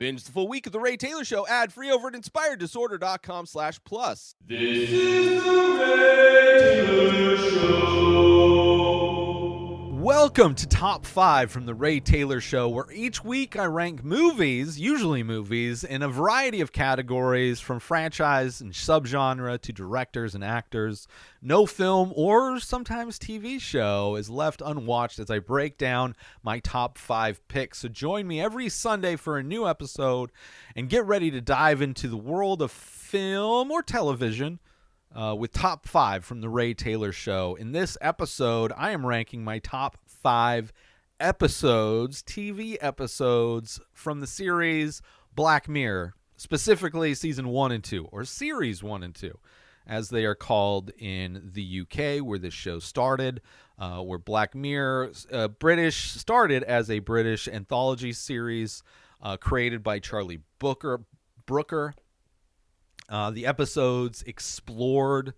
Binge the full week of The Ray Taylor Show ad-free over at inspireddisorder.com/plus. This is The Ray Taylor Show. Welcome to Top 5 from The Ray Taylor Show, where each week I rank movies, usually movies, in a variety of categories from franchise and subgenre to directors and actors. No film or sometimes TV show is left unwatched as I break down my top 5 picks. So join me every Sunday for a new episode and get ready to dive into the world of film or television with Top 5 from The Ray Taylor Show. In this episode, I am ranking my top 5 episodes, TV episodes from the series Black Mirror, specifically Season 1 and 2, or Series 1 and 2, as they are called in the UK, where this show started, where Black Mirror started as a British anthology series created by Charlie Brooker. The episodes explored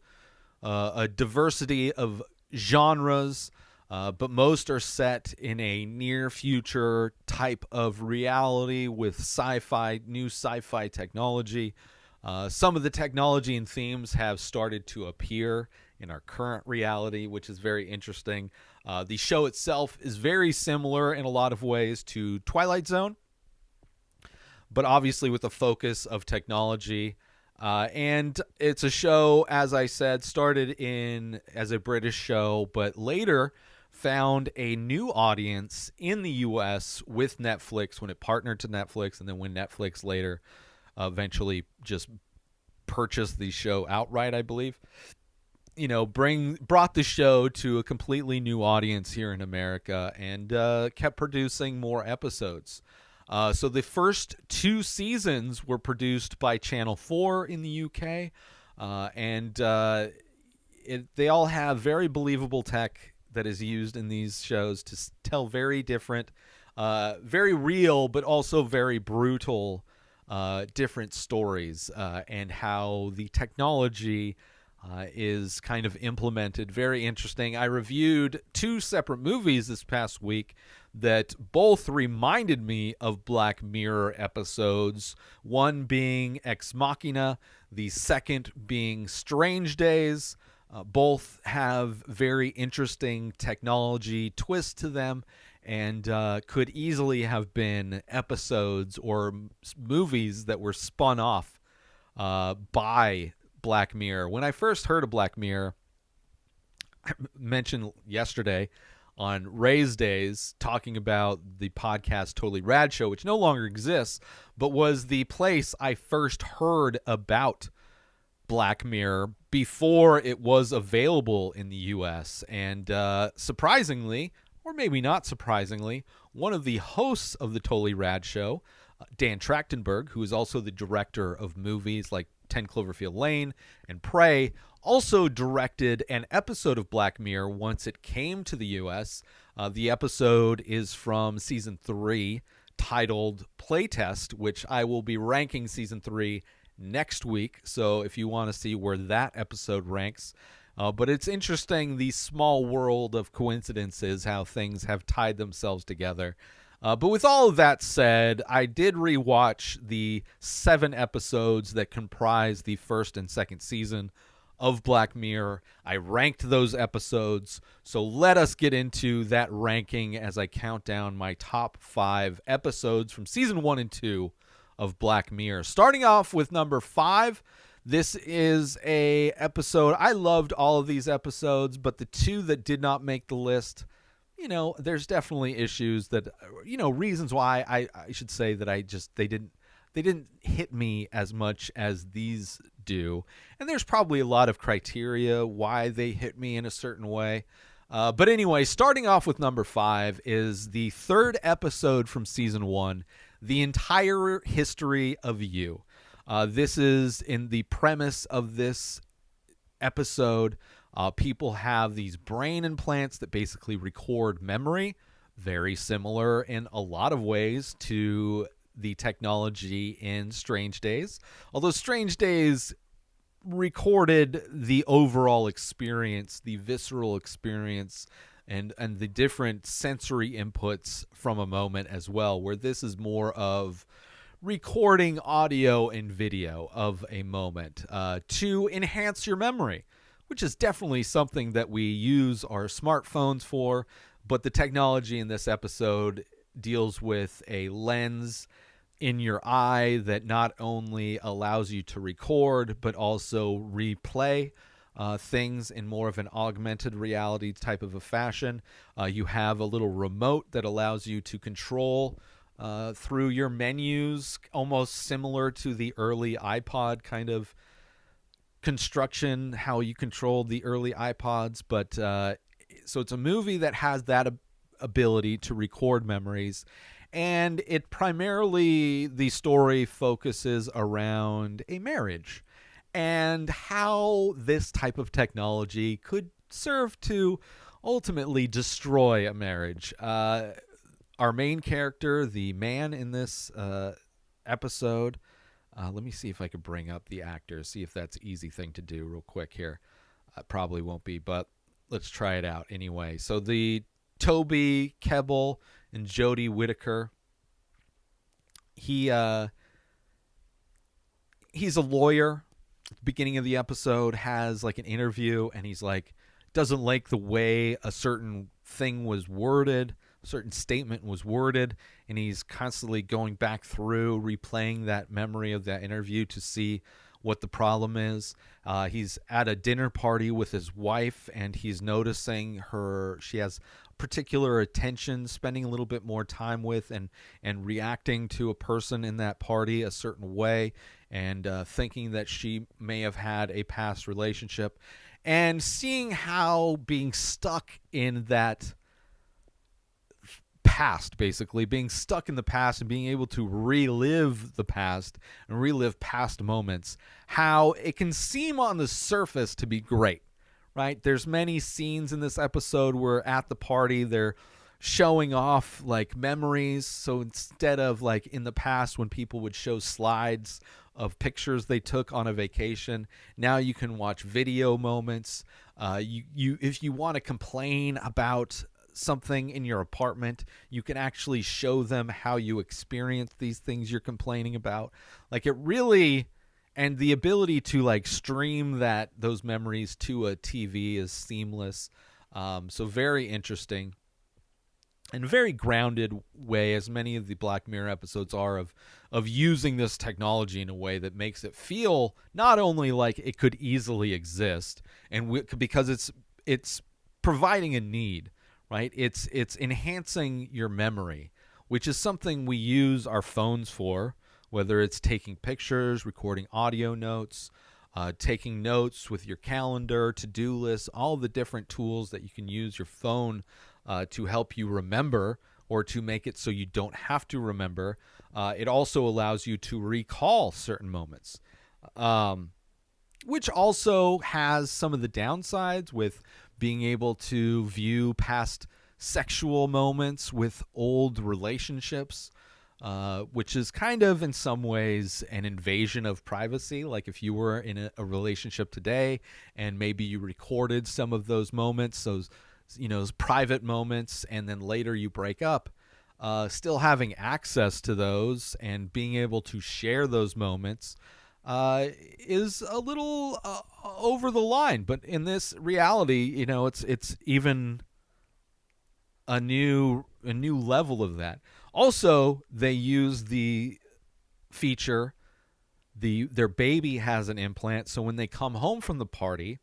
a diversity of genres, but most are set in a near future type of reality with new sci-fi technology. Some of the technology and themes have started to appear in our current reality, which is very interesting. The show itself is very similar in a lot of ways to Twilight Zone, but obviously with a focus of technology. And it's a show, as I said, started as a British show, but later found a new audience in the U.S. with Netflix when it partnered to Netflix, and then when Netflix later eventually just purchased the show outright, I believe. Brought the show to a completely new audience here in America and kept producing more episodes. So the first 2 seasons were produced by Channel 4 in the UK, and they all have very believable tech that is used in these shows to tell very different, very real, but also very brutal, different stories, and how the technology is kind of implemented. Very interesting. I reviewed 2 separate movies this past week that both reminded me of Black Mirror episodes, one being Ex Machina, the second being Strange Days. Both have very interesting technology twists to them and could easily have been episodes or movies that were spun off by Black Mirror. When I first heard of Black Mirror, I mentioned yesterday on Ray's Days, talking about the podcast Totally Rad Show, which no longer exists, but was the place I first heard about Black Mirror before it was available in the U.S. And surprisingly, or maybe not surprisingly, one of the hosts of the Totally Rad Show, Dan Trachtenberg, who is also the director of movies like 10 Cloverfield Lane and Prey, also directed an episode of Black Mirror once it came to the U.S. The episode is from Season 3, titled Playtest, which I will be ranking Season 3 next week. So if you want to see where that episode ranks. But it's interesting, the small world of coincidences, how things have tied themselves together. But with all of that said, I did rewatch the 7 episodes that comprise the first and second season of Black Mirror. I ranked those episodes, so let us get into that ranking as I count down my top 5 episodes from Season 1 and 2 of Black Mirror. Starting off with number 5, this is a episode, I loved all of these episodes, but the 2 that did not make the list, there's definitely issues that, reasons why I should say that they didn't hit me as much as these do. And there's probably a lot of criteria why they hit me in a certain way. But anyway, starting off with number 5 is the 3rd episode from Season 1, The Entire History of You. This is in the premise of this episode. People have these brain implants that basically record memory, very similar in a lot of ways to the technology in Strange Days. Although Strange Days recorded the overall experience, the visceral experience, and the different sensory inputs from a moment as well, where this is more of recording audio and video of a moment to enhance your memory, which is definitely something that we use our smartphones for. But the technology in this episode deals with a lens in your eye that not only allows you to record, but also replay things in more of an augmented reality type of a fashion. You have a little remote that allows you to control through your menus, almost similar to the early iPod kind of construction, how you controlled the early iPods. But so it's a movie that has that ability to record memories. And it primarily, the story focuses around a marriage and how this type of technology could serve to ultimately destroy a marriage. Our main character, the man in this episode, let me see if I could bring up the actors, see if that's an easy thing to do real quick here. Probably won't be, but let's try it out anyway. So the Toby Kebbell and Jodie Whittaker. He's a lawyer. At the beginning of the episode, has like an interview, and he's like, doesn't like the way a certain thing was worded, a certain statement was worded, and he's constantly going back through, replaying that memory of that interview to see what the problem is. He's at a dinner party with his wife, and he's noticing she has particular attention, spending a little bit more time with and reacting to a person in that party a certain way, and thinking that she may have had a past relationship, and seeing how being stuck in that past, basically being stuck in the past and being able to relive the past and relive past moments, how it can seem on the surface to be great, right? There's many scenes in this episode where at the party they're showing off like memories. So instead of like in the past when people would show slides of pictures they took on a vacation, now you can watch video moments. You if you want to complain about something in your apartment, you can actually show them how you experience these things you're complaining about. Like it really, and the ability to like stream those memories to a TV is seamless. So very interesting and very grounded way, as many of the Black Mirror episodes are, of using this technology in a way that makes it feel not only like it could easily exist, and because it's providing a need, right? It's enhancing your memory, which is something we use our phones for, whether it's taking pictures, recording audio notes, taking notes with your calendar, to-do lists, all the different tools that you can use your phone to help you remember or to make it so you don't have to remember. It also allows you to recall certain moments, which also has some of the downsides with being able to view past sexual moments with old relationships, which is kind of in some ways an invasion of privacy. Like if you were in a relationship today and maybe you recorded some of those moments, those private moments, and then later you break up, still having access to those and being able to share those moments is a little over the line. But in this reality, it's even a new level of that. Also, they use the feature, their baby has an implant, so when they come home from the party,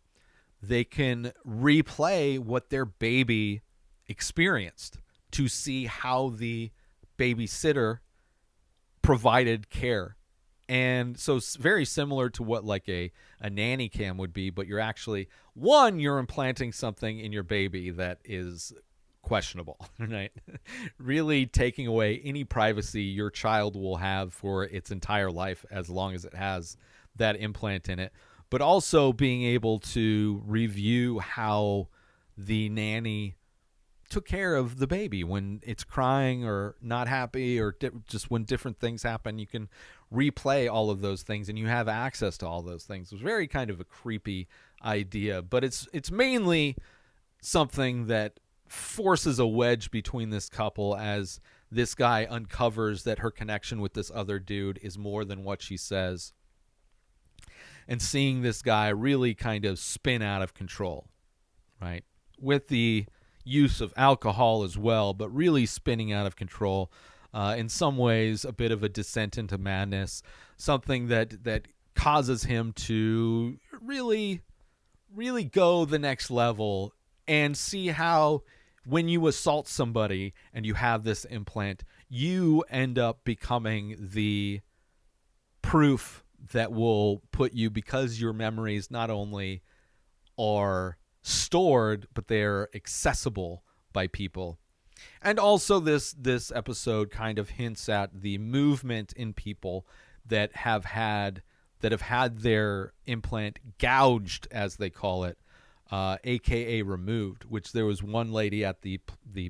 they can replay what their baby experienced to see how the babysitter provided care. And so it's very similar to what like a nanny cam would be, but you're implanting something in your baby that is questionable, right? Really taking away any privacy your child will have for its entire life as long as it has that implant in it. But also being able to review how the nanny took care of the baby when it's crying or not happy, or just when different things happen. You can replay all of those things and you have access to all those things. It's very kind of a creepy idea, but it's mainly something that forces a wedge between this couple as this guy uncovers that her connection with this other dude is more than what she says. And seeing this guy really kind of spin out of control, right? With the use of alcohol as well, but really spinning out of control. In some ways, a bit of a descent into madness, something that causes him to really go the next level and see how when you assault somebody and you have this implant, you end up becoming the proof that will put you, because your memories not only are stored, but they're accessible by people. And also this episode kind of hints at the movement in people that have had their implant gouged, as they call it, aka removed, which there was one lady at the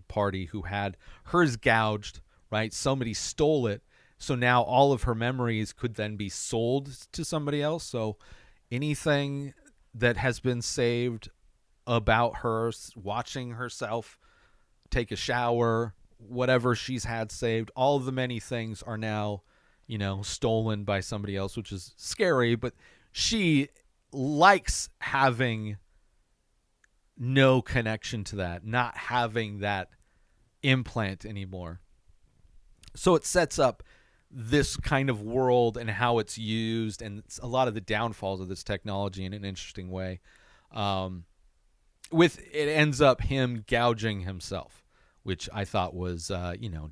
party who had hers gouged, right? Somebody stole it. So now all of her memories could then be sold to somebody else. So anything that has been saved about her watching herself take a shower, whatever she's had saved, all of the many things are now, stolen by somebody else, which is scary. But she likes having no connection to that, not having that implant anymore. So it sets up this kind of world and how it's used, and it's a lot of the downfalls of this technology in an interesting way. With it ends up him gouging himself, which I thought was,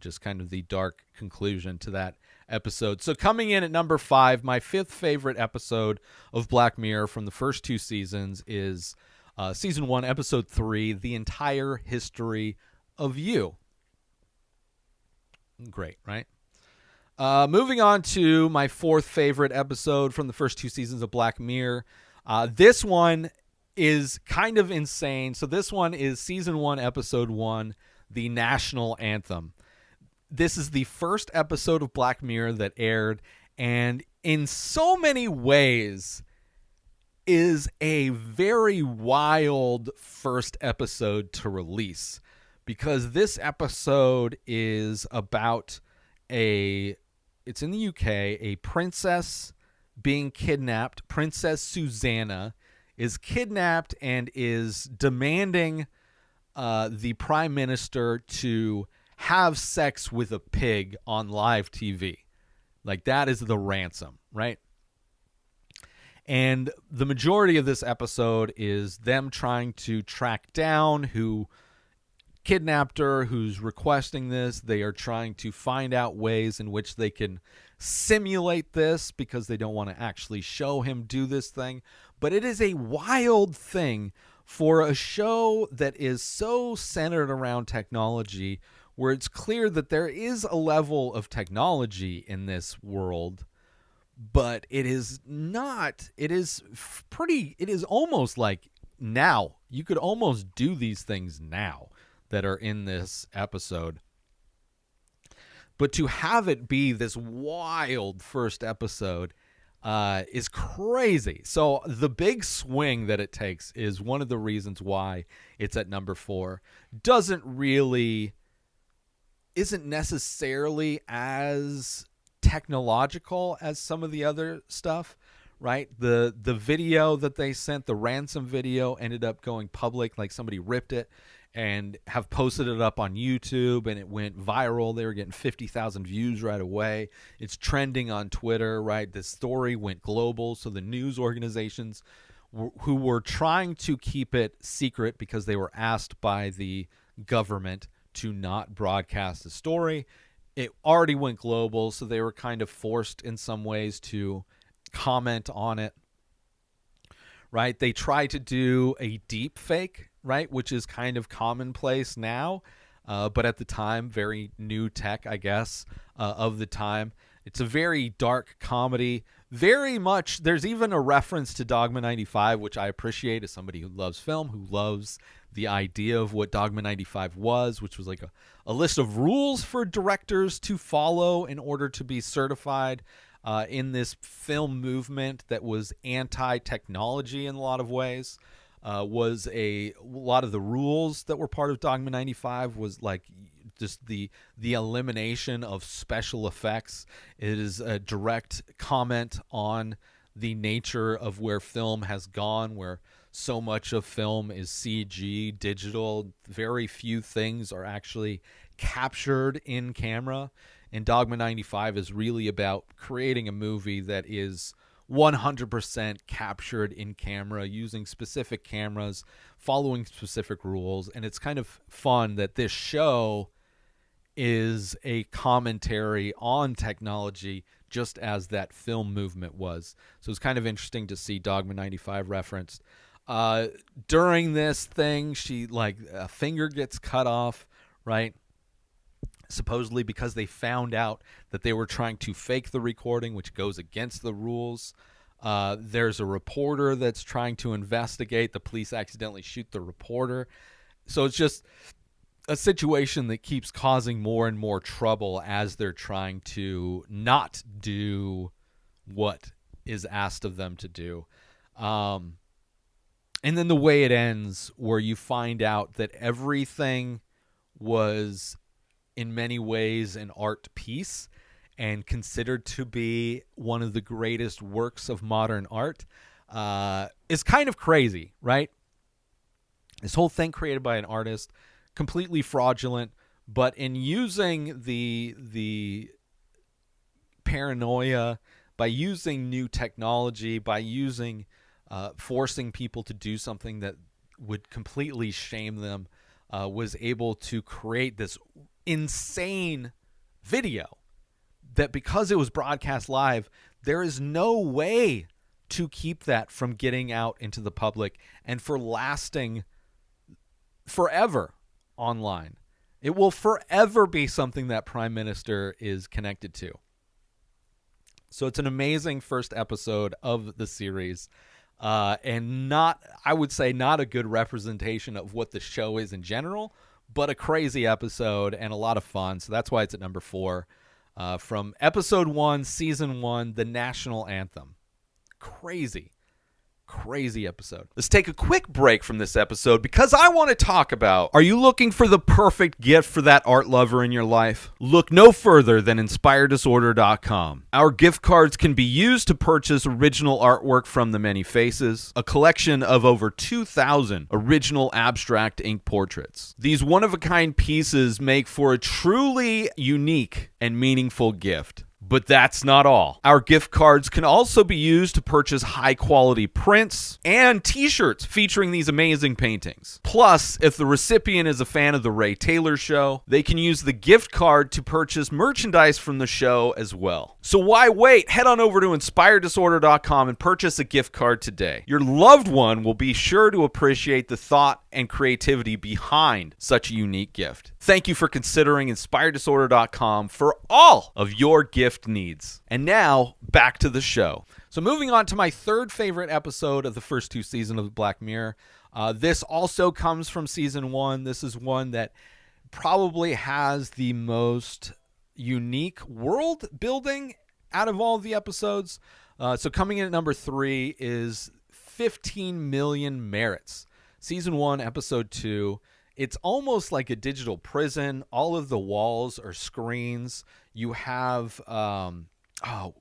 just kind of the dark conclusion to that episode. So coming in at number 5, my 5th favorite episode of Black Mirror from the first 2 seasons is season 1, episode 3, The Entire History of You. Great, right? Moving on to my 4th favorite episode from the first 2 seasons of Black Mirror. This one is kind of insane. So this one is season 1, episode 1, The National Anthem. This is the first episode of Black Mirror that aired, and in so many ways is a very wild first episode to release, because this episode is about it's in the UK, a princess being kidnapped. Princess Susanna is kidnapped and is demanding the prime minister to have sex with a pig on live TV. Like, that is the ransom, right? And the majority of this episode is them trying to track down who kidnapped her, who's requesting this. They are trying to find out ways in which they can simulate this, because they don't want to actually show him do this thing. But it is a wild thing for a show that is so centered around technology, where it's clear that there is a level of technology in this world, but it is not. It is almost like now. You could almost do these things now that are in this episode. But to have it be this wild first episode is crazy. So the big swing that it takes is one of the reasons why it's at number 4. Isn't necessarily as technological as some of the other stuff, right? The video that they sent, the ransom video, ended up going public. Like, somebody ripped it and have posted it up on YouTube, and it went viral. They were getting 50,000 views right away. It's trending on Twitter, right? This story went global. So the news organizations who were trying to keep it secret because they were asked by the government to not broadcast the story, it already went global. So they were kind of forced in some ways to comment on it, right? They tried to do a deep fake, right, which is kind of commonplace now, but at the time, very new tech, I guess, of the time. It's a very dark comedy. Very much, there's even a reference to Dogma 95, which I appreciate as somebody who loves film, who loves the idea of what Dogma 95 was, which was like a list of rules for directors to follow in order to be certified in this film movement that was anti-technology in a lot of ways. Was a lot of the rules that were part of Dogma 95 was like just the elimination of special effects. It is a direct comment on the nature of where film has gone, where so much of film is CG, digital. Very few things are actually captured in camera. And Dogma 95 is really about creating a movie that is 100% captured in camera, using specific cameras, following specific rules. And it's kind of fun that this show is a commentary on technology, just as that film movement was. So it's kind of interesting to see Dogma 95 referenced. During this thing, a finger gets cut off, right? Supposedly because they found out that they were trying to fake the recording, which goes against the rules. There's a reporter that's trying to investigate. The police accidentally shoot the reporter. So it's just a situation that keeps causing more and more trouble as they're trying to not do what is asked of them to do. And then the way it ends, where you find out that everything was in many ways an art piece and considered to be one of the greatest works of modern art, is kind of crazy, right? This whole thing created by an artist, completely fraudulent, but in using the paranoia, by using new technology, by using forcing people to do something that would completely shame them, was able to create this insane video that, because it was broadcast live, there is no way to keep that from getting out into the public and for lasting forever online. It will forever be something that Prime Minister is connected to. So it's an amazing first episode of the series, and I would say not a good representation of what the show is in general, but a crazy episode and a lot of fun. So that's why it's at number 4. From episode 1, season 1, the national anthem. Crazy episode. Let's take a quick break from this episode because I want to talk about, are you looking for the perfect gift for that art lover in your life? Look no further than InspiredDisorder.com. Our gift cards can be used to purchase original artwork from The Many Faces, a collection of over 2,000 original abstract ink portraits. These one-of-a-kind pieces make for a truly unique and meaningful gift. But that's not all. Our gift cards can also be used to purchase high-quality prints and t-shirts featuring these amazing paintings. Plus, if the recipient is a fan of The Ray Taylor Show, they can use the gift card to purchase merchandise from the show as well. So why wait? Head on over to InspiredDisorder.com and purchase a gift card today. Your loved one will be sure to appreciate the thought and creativity behind such a unique gift. Thank you for considering InspiredDisorder.com for all of your gift needs. And now, back to the show. So moving on to my third favorite episode of the first 2 seasons of Black Mirror. This also comes from season 1. This is one that probably has the most unique world building out of all the episodes. So coming in at number 3 is 15 Million Merits. Season 1, episode 2. It's almost like a digital prison. All of the walls are screens. You have,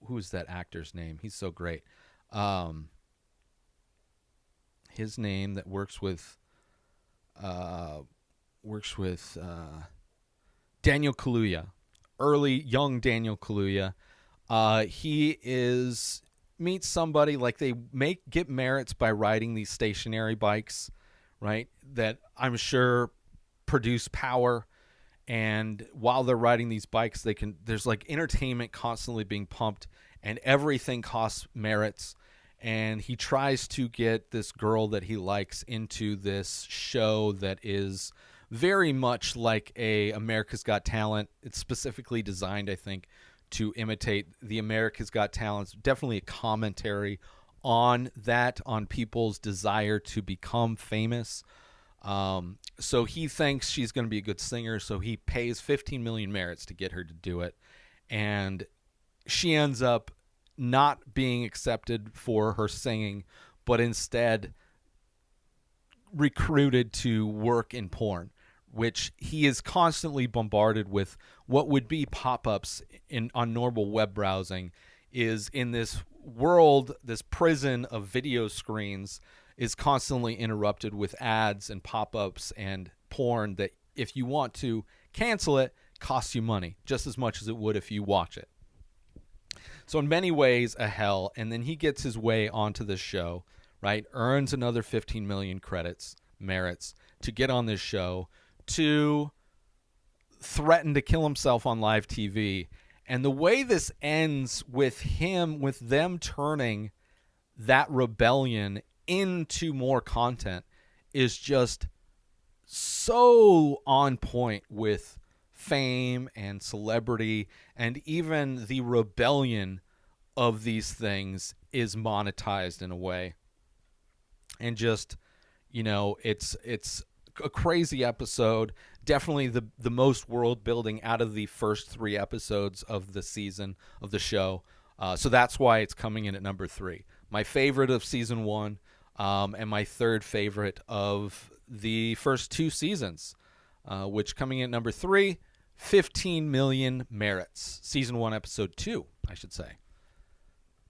who's that actor's name? He's so great. His name that works with Daniel Kaluuya, young Daniel Kaluuya. He meets somebody, like they get merits by riding these stationary bikes, right? That I'm sure produce power. And while they're riding these bikes, there's like entertainment constantly being pumped, and everything costs merits. And he tries to get this girl that he likes into this show that is very much like a America's Got Talent. It's specifically designed, I think, to imitate the America's Got Talent. It's definitely a commentary on that, on people's desire to become famous. So he thinks she's going to be a good singer, so he pays 15 million merits to get her to do it. And she ends up not being accepted for her singing, but instead recruited to work in porn, which he is constantly bombarded with what would be pop-ups on normal web browsing, is in this world, this prison of video screens is constantly interrupted with ads and pop-ups and porn that if you want to cancel it, costs you money, just as much as it would if you watch it. So in many ways, a hell. And then he gets his way onto this show, right? Earns another 15 million merits to get on this show, to threaten to kill himself on live TV. And the way this ends with them turning that rebellion into more content is just so on point with fame and celebrity, and even the rebellion of these things is monetized in a way. And just, it's a crazy episode. Definitely the most world building out of the first 3 episodes of the season of the show. So that's why it's coming in at number 3. My favorite of season 1, and my third favorite of the first 2 seasons, which coming in at number 3, 15 million merits. Season 1, episode 2, I should say.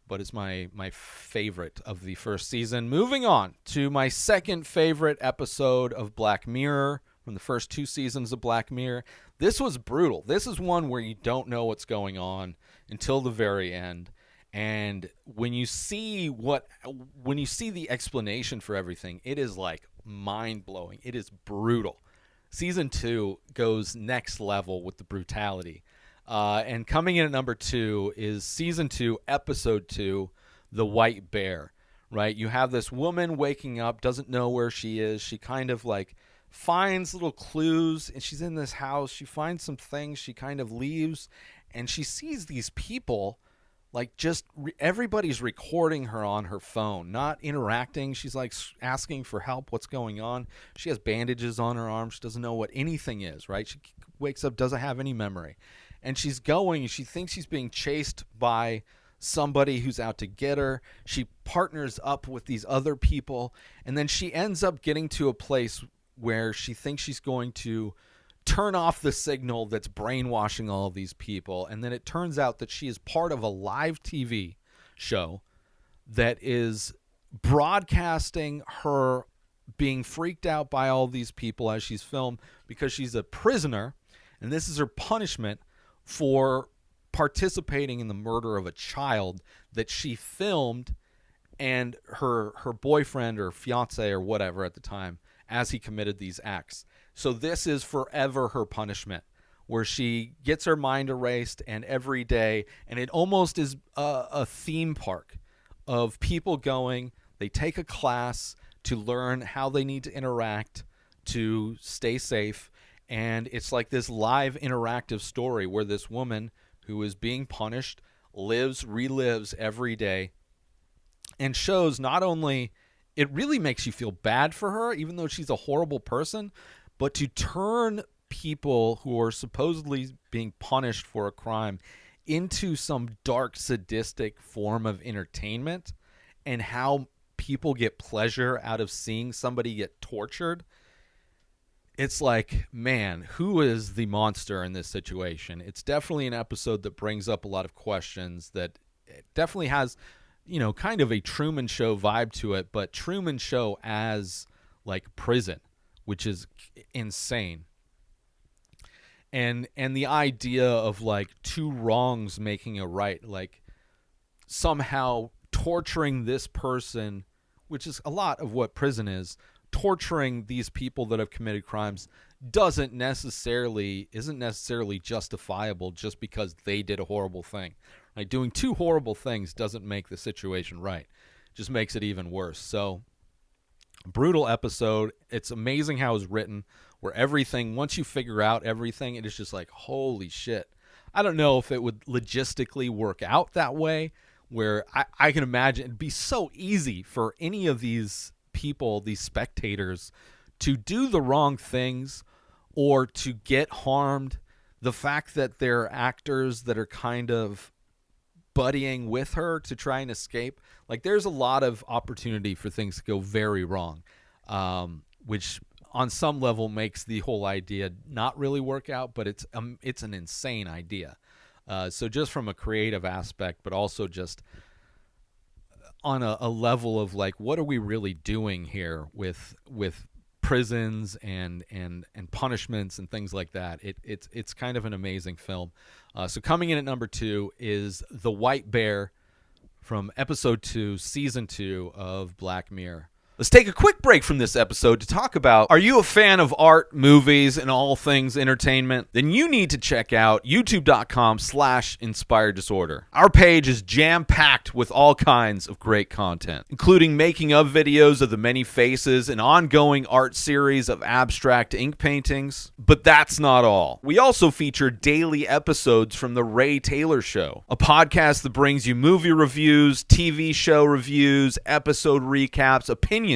But it's my favorite of the first season. Moving on to my second favorite episode of Black Mirror from the first 2 seasons of Black Mirror. This was brutal. This is one where you don't know what's going on until the very end. And when you see the explanation for everything, it is like mind-blowing. It is brutal. Season 2 goes next level with the brutality. And coming in at number 2 is season 2, episode 2, The White Bear, right? You have this woman waking up, doesn't know where she is. She kind of like finds little clues, and she's in this house. She finds some things. She kind of leaves, and she sees these people, like everybody's recording her on her phone, not interacting. She's like asking for help. What's going on? She has bandages on her arms. She doesn't know what anything is, right? She wakes up, doesn't have any memory. And she thinks she's being chased by somebody who's out to get her. She partners up with these other people, and then she ends up getting to a place where she thinks she's going to turn off the signal that's brainwashing all of these people. And then it turns out that she is part of a live TV show that is broadcasting her being freaked out by all these people as she's filmed, because she's a prisoner, and this is her punishment for participating in the murder of a child that she filmed, and her boyfriend or fiance or whatever at the time, as he committed these acts. So this is forever her punishment, where she gets her mind erased, and every day, and it almost is a theme park of people going, they take a class to learn how they need to interact to stay safe. And it's like this live interactive story where this woman who is being punished relives every day, and shows not only, it really makes you feel bad for her, even though she's a horrible person, but to turn people who are supposedly being punished for a crime into some dark, sadistic form of entertainment, and how people get pleasure out of seeing somebody get tortured. It's like, man, who is the monster in this situation? It's definitely an episode that brings up a lot of questions, that it definitely has, kind of a Truman Show vibe to it, but Truman Show as like prison, which is insane. And the idea of like 2 wrongs making a right, like somehow torturing this person, which is a lot of what prison is. Torturing these people that have committed crimes isn't necessarily justifiable just because they did a horrible thing. Like, doing 2 horrible things doesn't make the situation right. It just makes it even worse. So, brutal episode. It's amazing how it's written, where everything, once you figure out everything, it is just like, holy shit. I don't know if it would logistically work out that way, where I can imagine it'd be so easy for any of these people, these spectators, to do the wrong things or to get harmed. The fact that there are actors that are kind of buddying with her to try and escape, like, there's a lot of opportunity for things to go very wrong, which on some level makes the whole idea not really work out, but it's an insane idea. So just from a creative aspect, but also just on a level of like, what are we really doing here with prisons and punishments and things like that? It's kind of an amazing film. So coming in at number 2 is The White Bear from episode 2, season 2 of Black Mirror. Let's take a quick break from this episode to talk about, are you a fan of art, movies, and all things entertainment? Then you need to check out youtube.com/inspired disorder. Our page is jam-packed with all kinds of great content, including making of videos of the many faces, an ongoing art series of abstract ink paintings. But that's not all. We also feature daily episodes from The Ray Taylor Show, a podcast that brings you movie reviews, TV show reviews, episode recaps, opinions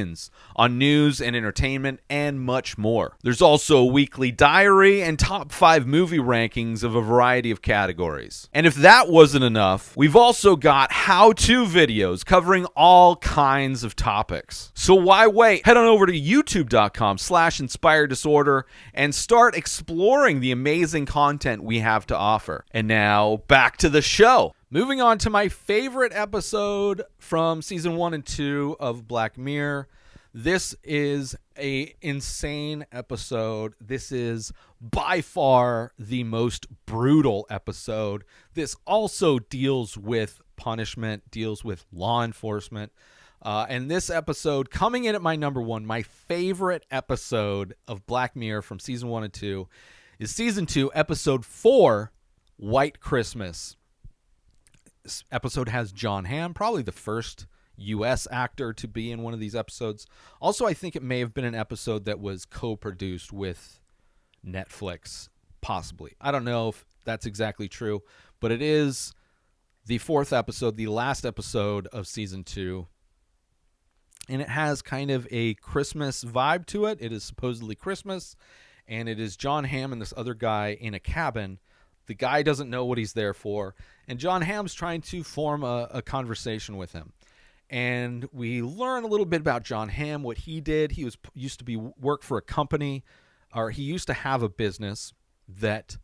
on news and entertainment, and much more. There's also a weekly diary and top 5 movie rankings of a variety of categories. And if that wasn't enough, we've also got how-to videos covering all kinds of topics. So why wait? Head on over to youtube.com/inspired disorder and start exploring the amazing content we have to offer. And now back to the show. Moving on to my favorite episode from season 1 and 2 of Black Mirror. This is a insane episode. This is by far the most brutal episode. This also deals with punishment, deals with law enforcement. And this episode, coming in at my number 1, my favorite episode of Black Mirror from season 1 and 2, is season 2, episode 4, White Christmas. This episode has Jon Hamm, probably the first U.S. actor to be in one of these episodes. Also, I think it may have been an episode that was co-produced with Netflix, possibly. I don't know if that's exactly true, but it is the 4th episode, the last episode of season 2. And it has kind of a Christmas vibe to it. It is supposedly Christmas, and it is Jon Hamm and this other guy in a cabin. The guy doesn't know what he's there for, and Jon Hamm's trying to form a conversation with him. And we learn a little bit about Jon Hamm, what he did. He used to work for a company, or he used to have a business that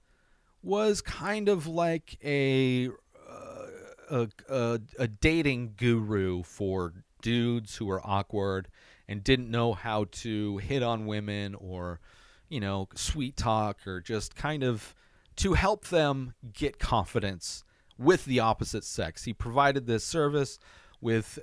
was kind of like a dating guru for dudes who were awkward and didn't know how to hit on women or, sweet talk, or just kind of to help them get confidence with the opposite sex. He provided this service with,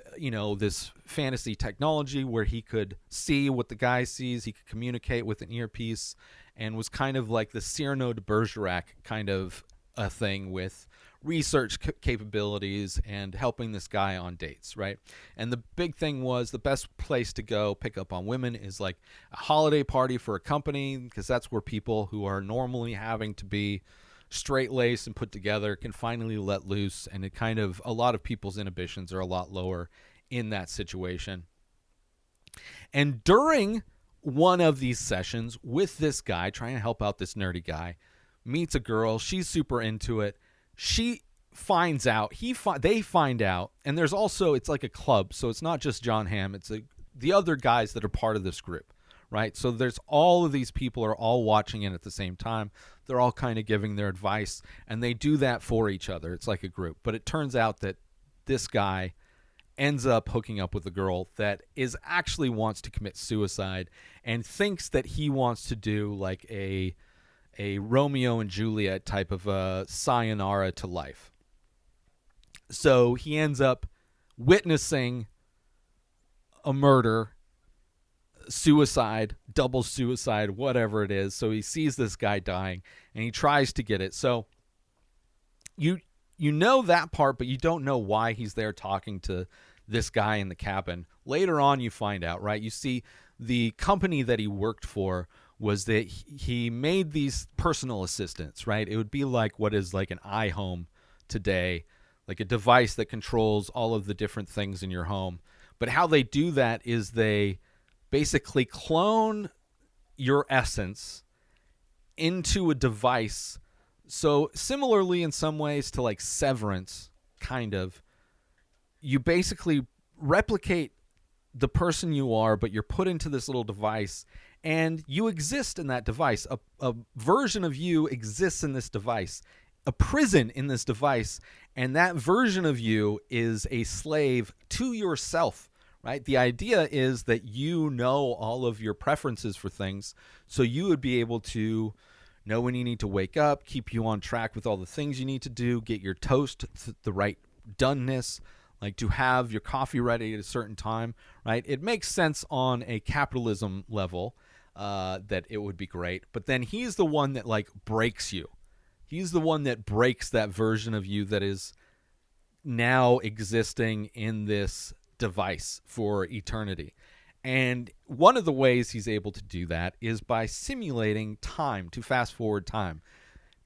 this fantasy technology where he could see what the guy sees, he could communicate with an earpiece, and was kind of like the Cyrano de Bergerac kind of a thing with research capabilities and helping this guy on dates, right? And the big thing was the best place to go pick up on women is like a holiday party for a company, because that's where people who are normally having to be straight-laced and put together can finally let loose, and a lot of people's inhibitions are a lot lower in that situation. And during one of these sessions with this guy, trying to help out this nerdy guy, meets a girl, she's super into it. She finds out, they find out, and there's also, it's like a club, so it's not just Jon Hamm, it's the other guys that are part of this group, right? So there's all of these people are all watching it at the same time. They're all kind of giving their advice, and they do that for each other. It's like a group. But it turns out that this guy ends up hooking up with a girl that actually wants to commit suicide and thinks that he wants to do like a Romeo and Juliet type of a sayonara to life. So he ends up witnessing a murder, suicide, double suicide, whatever it is. So he sees this guy dying and he tries to get it. So you know that part, but you don't know why he's there talking to this guy in the cabin. Later on you find out, right? You see the company that he worked for was that he made these personal assistants, right? It would be like what is like an iHome today, like a device that controls all of the different things in your home. But how they do that is they basically clone your essence into a device. So similarly in some ways to like Severance, kind of, you basically replicate the person you are, but you're put into this little device, And you exist in that device. A version of you exists in this device, a prison in this device, and that version of you is a slave to yourself, right? The idea is that you know all of your preferences for things, so you would be able to know when you need to wake up, keep you on track with all the things you need to do, get your toast the right doneness, like to have your coffee ready at a certain time, right? It makes sense on a capitalism level that it would be great. But then he's the one that like breaks you. He's the one that breaks that version of you that is now existing in this device for eternity. And one of the ways he's able to do that is by simulating time, to fast forward time,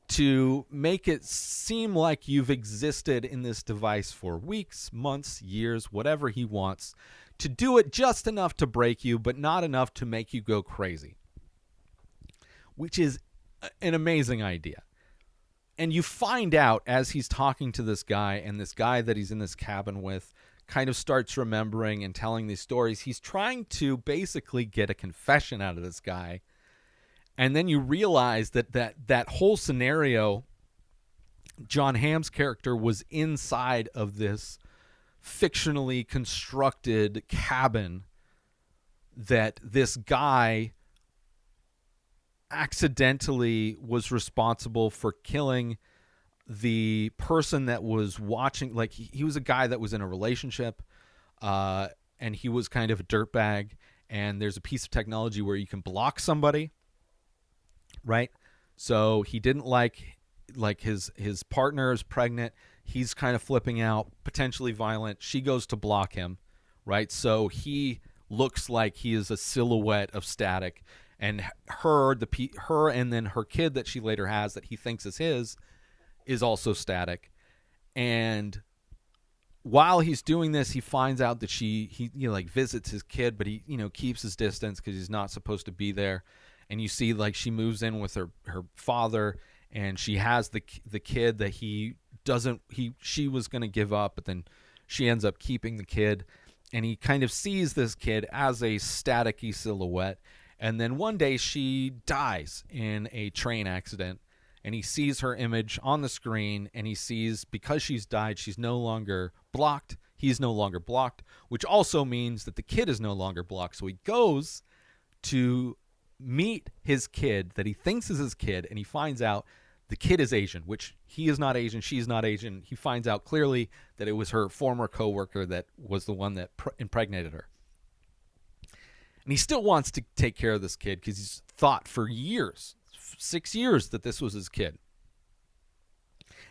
to make it seem like you've existed in this device for weeks, months, years, whatever he wants, to do it just enough to break you, but not enough to make you go crazy, which is an amazing idea. And you find out as he's talking to this guy, and this guy that he's in this cabin with kind of starts remembering and telling these stories. He's trying to basically get a confession out of this guy. And then you realize that whole scenario, John Hamm's character was inside of this fictionally constructed cabin that this guy accidentally was responsible for killing the person that was watching. Like he was a guy that was in a relationship, and he was kind of a dirtbag, and there's a piece of technology where you can block somebody, right? So he didn't like his partner is pregnant. He's kind of flipping out, potentially violent. She goes to block him, right? So he looks like he is a silhouette of static, and her and then her kid that she later has that he thinks is his is also static. And while he's doing this, he finds out that he visits his kid, but he keeps his distance because he's not supposed to be there. And you see like she moves in with her father, and she has the kid that she was going to give up, but then she ends up keeping the kid. And he kind of sees this kid as a staticky silhouette. And then one day she dies in a train accident, and he sees her image on the screen, and he sees because she's died, she's no longer blocked. He's no longer blocked, which also means that the kid is no longer blocked. So he goes to meet his kid that he thinks is his kid, and he finds out the kid is Asian, which he is not Asian, she's not Asian. He finds out clearly that it was her former coworker that was the one that impregnated her. And he still wants to take care of this kid because he's thought for years, 6 years, that this was his kid.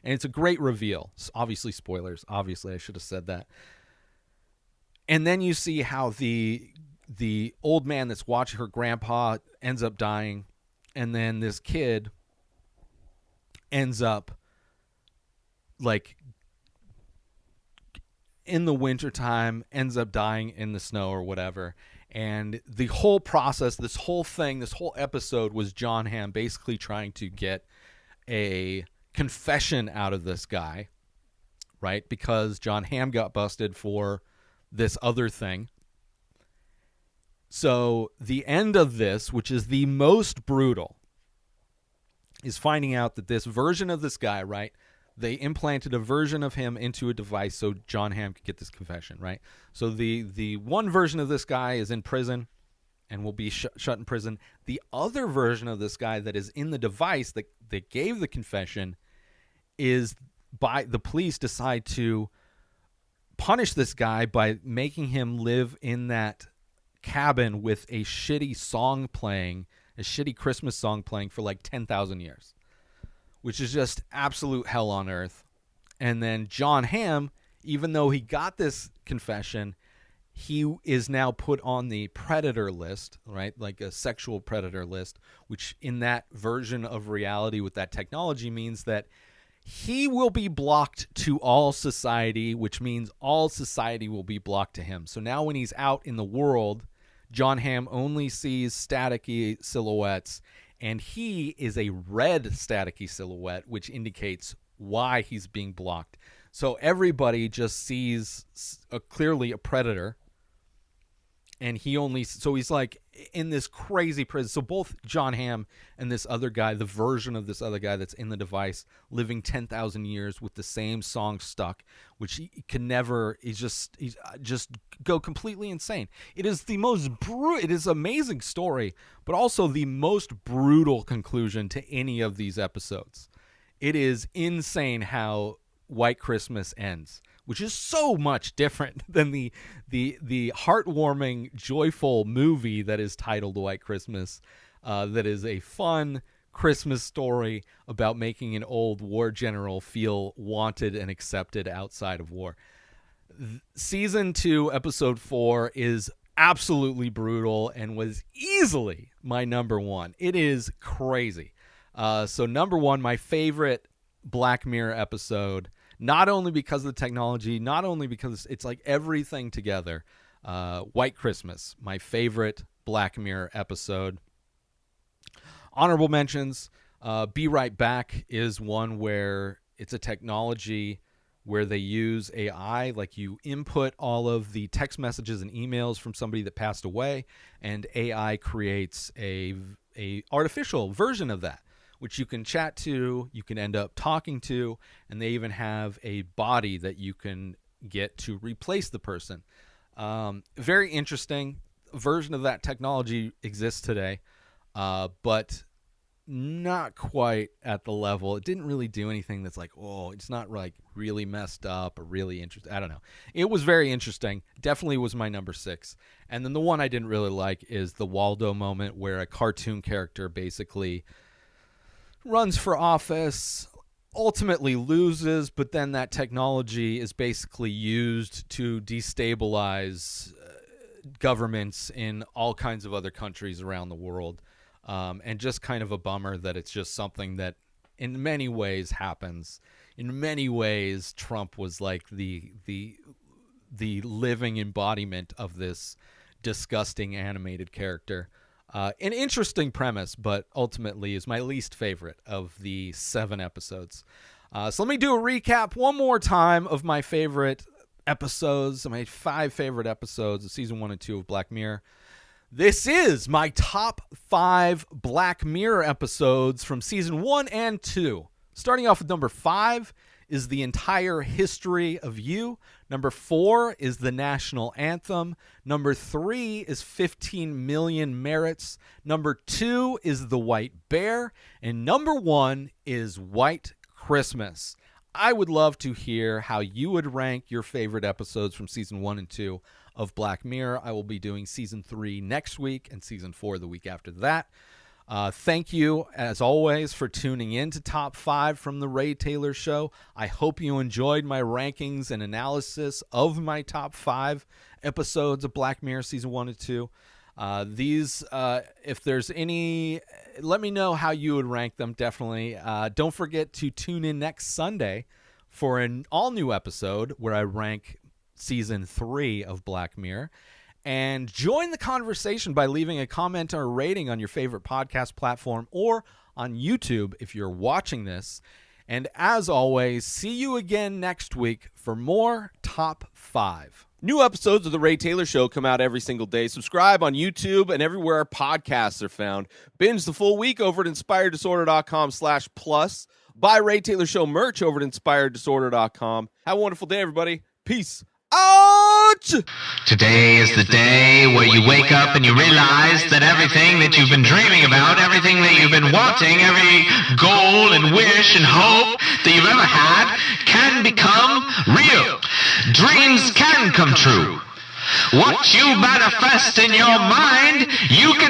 And it's a great reveal. Obviously, spoilers. Obviously, I should have said that. And then you see how the old man that's watching her grandpa ends up dying. And then this kid ends up like in the wintertime, ends up dying in the snow or whatever. And the whole process, this whole episode was John Hamm basically trying to get a confession out of this guy, right? Because John Hamm got busted for this other thing. So the end of this, which is the most brutal, is finding out that this version of this guy, right? They implanted a version of him into a device so John Hamm could get this confession, right? So the one version of this guy is in prison and will be shut in prison. The other version of this guy that is in the device that gave the confession is by the police decide to punish this guy by making him live in that cabin with a shitty song playing, a shitty Christmas song playing for like 10,000 years. Which is just absolute hell on earth. And then John Hamm, even though he got this confession, he is now put on the predator list, right? Like a sexual predator list, which in that version of reality with that technology means that he will be blocked to all society, which means all society will be blocked to him. So now when he's out in the world, John Hamm only sees staticky silhouettes. And he is a red staticky silhouette, which indicates why he's being blocked. So everybody just sees clearly a predator. And he's like, in this crazy prison. So both John Hamm and this other guy, the version of this other guy that's in the device, living 10,000 years with the same song stuck, which he can never. He's just go completely insane. It is the most it is amazing story, but also the most brutal conclusion to any of these episodes. It is insane how White Christmas ends, which is so much different than the heartwarming, joyful movie that is titled White Christmas. That is a fun Christmas story about making an old war general feel wanted and accepted outside of war. Season 2, episode 4 is absolutely brutal and was easily my number 1. It is crazy. So number 1, my favorite Black Mirror episode. Not only because of the technology, not only because it's like everything together. White Christmas, my favorite Black Mirror episode. Honorable mentions, Be Right Back is one where it's a technology where they use AI, like you input all of the text messages and emails from somebody that passed away, and AI creates a artificial version of that, which you can chat to, you can end up talking to, and they even have a body that you can get to replace the person. Very interesting. A version of that technology exists today, but not quite at the level. It didn't really do anything that's like, oh, it's not like really messed up or really interesting. I don't know. It was very interesting. Definitely was my number 6. And then the one I didn't really like is the Waldo moment, where a cartoon character basically runs for office, ultimately loses, but then that technology is basically used to destabilize governments in all kinds of other countries around the world. And just kind of a bummer that it's just something that in many ways happens. In many ways, Trump was like the living embodiment of this disgusting animated character. An interesting premise, but ultimately is my least favorite of the 7 episodes. So let me do a recap one more time of my favorite episodes, my 5 favorite episodes of season 1 and 2 of Black Mirror. This is my top 5 Black Mirror episodes from season 1 and 2. Starting off with number 5 is The Entire History of You. Number 4 is the National Anthem. Number 3 is 15 Million Merits. Number 2 is The White Bear. And number 1 is White Christmas. I would love to hear how you would rank your favorite episodes from season 1 and 2 of Black Mirror. I will be doing season 3 next week and season 4 the week after that. Thank you, as always, for tuning in to Top 5 from The Ray Taylor Show. I hope you enjoyed my rankings and analysis of my top 5 episodes of Black Mirror Season 1 and 2. These, if there's any, let me know how you would rank them, definitely. Don't forget to tune in next Sunday for an all-new episode where I rank Season 3 of Black Mirror. And join the conversation by leaving a comment or a rating on your favorite podcast platform or on YouTube if you're watching this. And as always, see you again next week for more Top 5. New episodes of The Ray Taylor Show come out every single day. Subscribe on YouTube and everywhere our podcasts are found. Binge the full week over at inspireddisorder.com/plus. Buy Ray Taylor Show merch over at inspireddisorder.com. Have a wonderful day, everybody. Peace out! Today is the day where you wake up and you realize that everything that you've been dreaming about, everything that you've been wanting, every goal and wish and hope that you've ever had can become real. Dreams can come true. What you manifest in your mind, you can